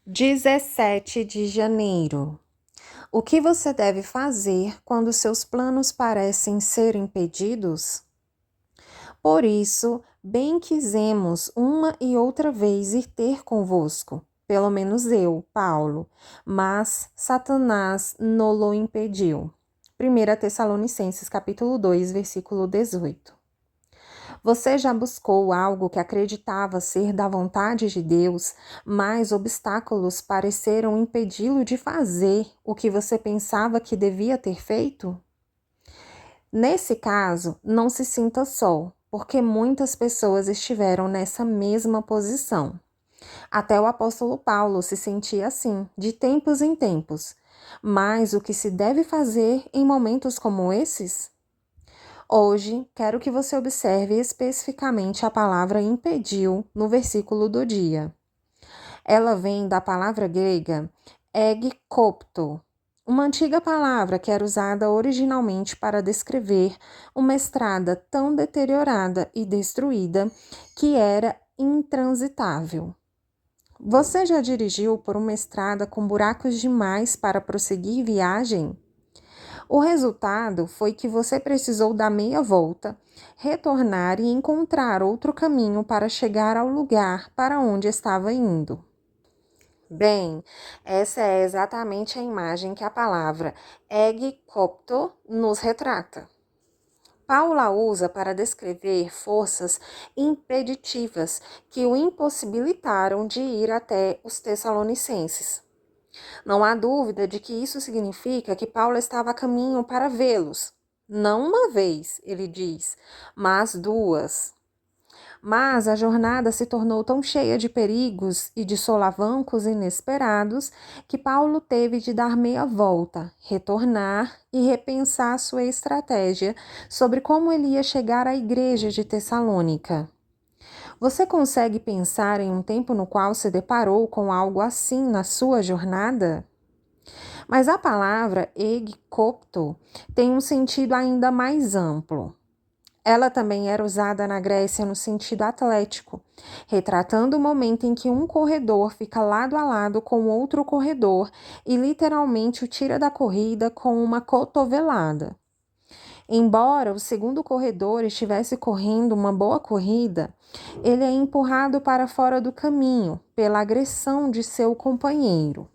17 de janeiro. O que você deve fazer quando seus planos parecem ser impedidos? Por isso, bem quisemos uma e outra vez ir ter convosco, pelo menos eu, Paulo, mas Satanás nolo impediu. 1 Tessalonicenses capítulo 2, versículo 18. Você já buscou algo que acreditava ser da vontade de Deus, mas obstáculos pareceram impedi-lo de fazer o que você pensava que devia ter feito? Nesse caso, não se sinta só, porque muitas pessoas estiveram nessa mesma posição. Até o apóstolo Paulo se sentia assim, de tempos em tempos. Mas o que se deve fazer em momentos como esses? Hoje, quero que você observe especificamente a palavra impediu no versículo do dia. Ela vem da palavra grega egkopto, uma antiga palavra que era usada originalmente para descrever uma estrada tão deteriorada e destruída que era intransitável. Você já dirigiu por uma estrada com buracos demais para prosseguir viagem? O resultado foi que você precisou dar meia volta, retornar e encontrar outro caminho para chegar ao lugar para onde estava indo. Bem, essa é exatamente a imagem que a palavra egkopto nos retrata. Paulo a usa para descrever forças impeditivas que o impossibilitaram de ir até os Tessalonicenses. Não há dúvida de que isso significa que Paulo estava a caminho para vê-los. Não uma vez, ele diz, mas duas. Mas a jornada se tornou tão cheia de perigos e de solavancos inesperados que Paulo teve de dar meia volta, retornar e repensar sua estratégia sobre como ele ia chegar à igreja de Tessalônica. Você consegue pensar em um tempo no qual se deparou com algo assim na sua jornada? Mas a palavra egkopto tem um sentido ainda mais amplo. Ela também era usada na Grécia no sentido atlético, retratando o momento em que um corredor fica lado a lado com outro corredor e literalmente o tira da corrida com uma cotovelada. Embora o segundo corredor estivesse correndo uma boa corrida, ele é empurrado para fora do caminho pela agressão de seu companheiro.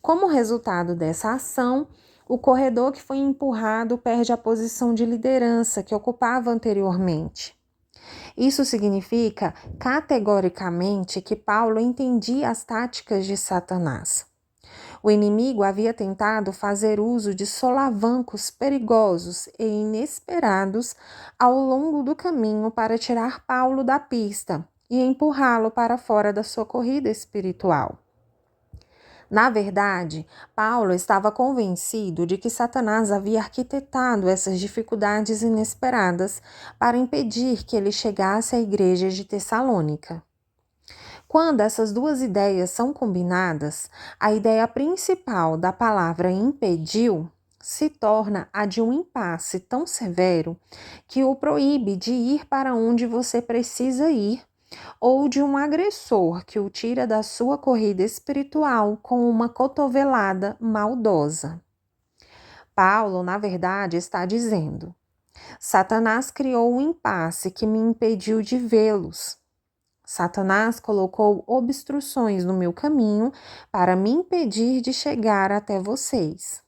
Como resultado dessa ação, o corredor que foi empurrado perde a posição de liderança que ocupava anteriormente. Isso significa, categoricamente, que Paulo entendia as táticas de Satanás. O inimigo havia tentado fazer uso de solavancos perigosos e inesperados ao longo do caminho para tirar Paulo da pista e empurrá-lo para fora da sua corrida espiritual. Na verdade, Paulo estava convencido de que Satanás havia arquitetado essas dificuldades inesperadas para impedir que ele chegasse à igreja de Tessalônica. Quando essas duas ideias são combinadas, a ideia principal da palavra impediu se torna a de um impasse tão severo que o proíbe de ir para onde você precisa ir, ou de um agressor que o tira da sua corrida espiritual com uma cotovelada maldosa. Paulo, na verdade, está dizendo: Satanás criou um impasse que me impediu de vê-los. Satanás colocou obstruções no meu caminho para me impedir de chegar até vocês.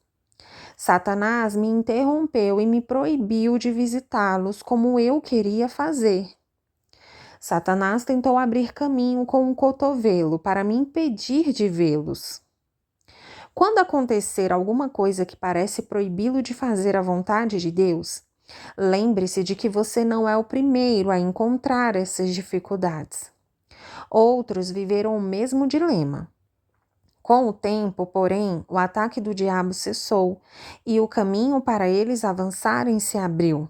Satanás me interrompeu e me proibiu de visitá-los como eu queria fazer. Satanás tentou abrir caminho com um cotovelo para me impedir de vê-los. Quando acontecer alguma coisa que parece proibi-lo de fazer a vontade de Deus, lembre-se de que você não é o primeiro a encontrar essas dificuldades. Outros viveram o mesmo dilema. Com o tempo, porém, o ataque do diabo cessou e o caminho para eles avançarem se abriu.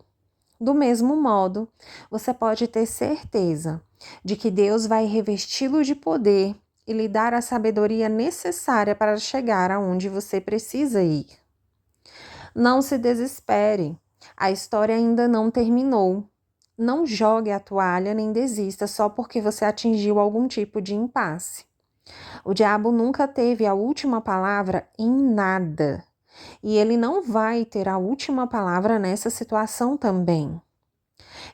Do mesmo modo, você pode ter certeza de que Deus vai revesti-lo de poder e lhe dar a sabedoria necessária para chegar aonde você precisa ir. Não se desespere, a história ainda não terminou. Não jogue a toalha nem desista só porque você atingiu algum tipo de impasse. O diabo nunca teve a última palavra em nada. E ele não vai ter a última palavra nessa situação também.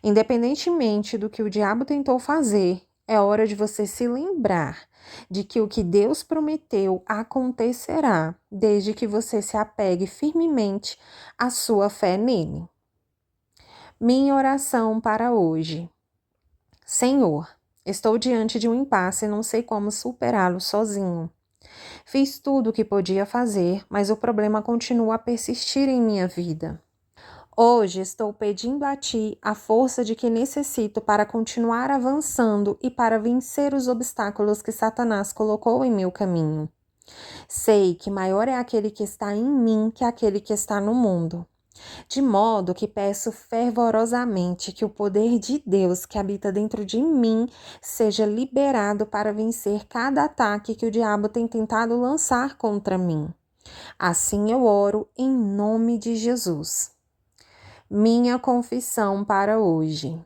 Independentemente do que o diabo tentou fazer, é hora de você se lembrar de que o que Deus prometeu acontecerá, desde que você se apegue firmemente à sua fé nele. Minha oração para hoje. Senhor, estou diante de um impasse e não sei como superá-lo sozinho. Fiz tudo o que podia fazer, mas o problema continua a persistir em minha vida. Hoje estou pedindo a Ti a força de que necessito para continuar avançando e para vencer os obstáculos que Satanás colocou em meu caminho. Sei que maior é aquele que está em mim que aquele que está no mundo. De modo que peço fervorosamente que o poder de Deus que habita dentro de mim seja liberado para vencer cada ataque que o diabo tem tentado lançar contra mim. Assim eu oro em nome de Jesus. Minha confissão para hoje.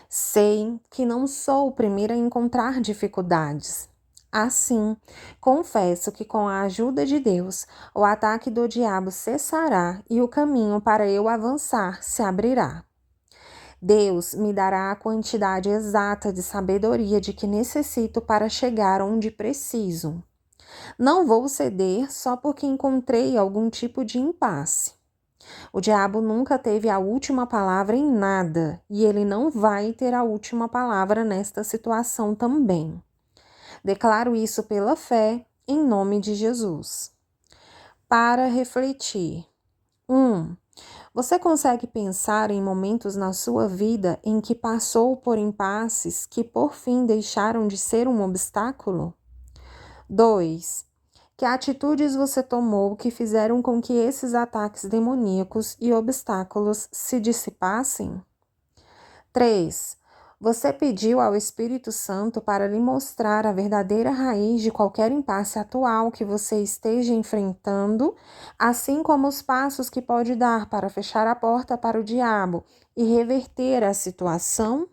Sei que não sou o primeiro a encontrar dificuldades. Assim, confesso que com a ajuda de Deus, o ataque do diabo cessará e o caminho para eu avançar se abrirá. Deus me dará a quantidade exata de sabedoria de que necessito para chegar onde preciso. Não vou ceder só porque encontrei algum tipo de impasse. O diabo nunca teve a última palavra em nada e ele não vai ter a última palavra nesta situação também. Declaro isso pela fé, em nome de Jesus. Para refletir. 1. Você consegue pensar em momentos na sua vida em que passou por impasses que por fim deixaram de ser um obstáculo? 2. Que atitudes você tomou que fizeram com que esses ataques demoníacos e obstáculos se dissipassem? 3. Você pediu ao Espírito Santo para lhe mostrar a verdadeira raiz de qualquer impasse atual que você esteja enfrentando, assim como os passos que pode dar para fechar a porta para o diabo e reverter a situação?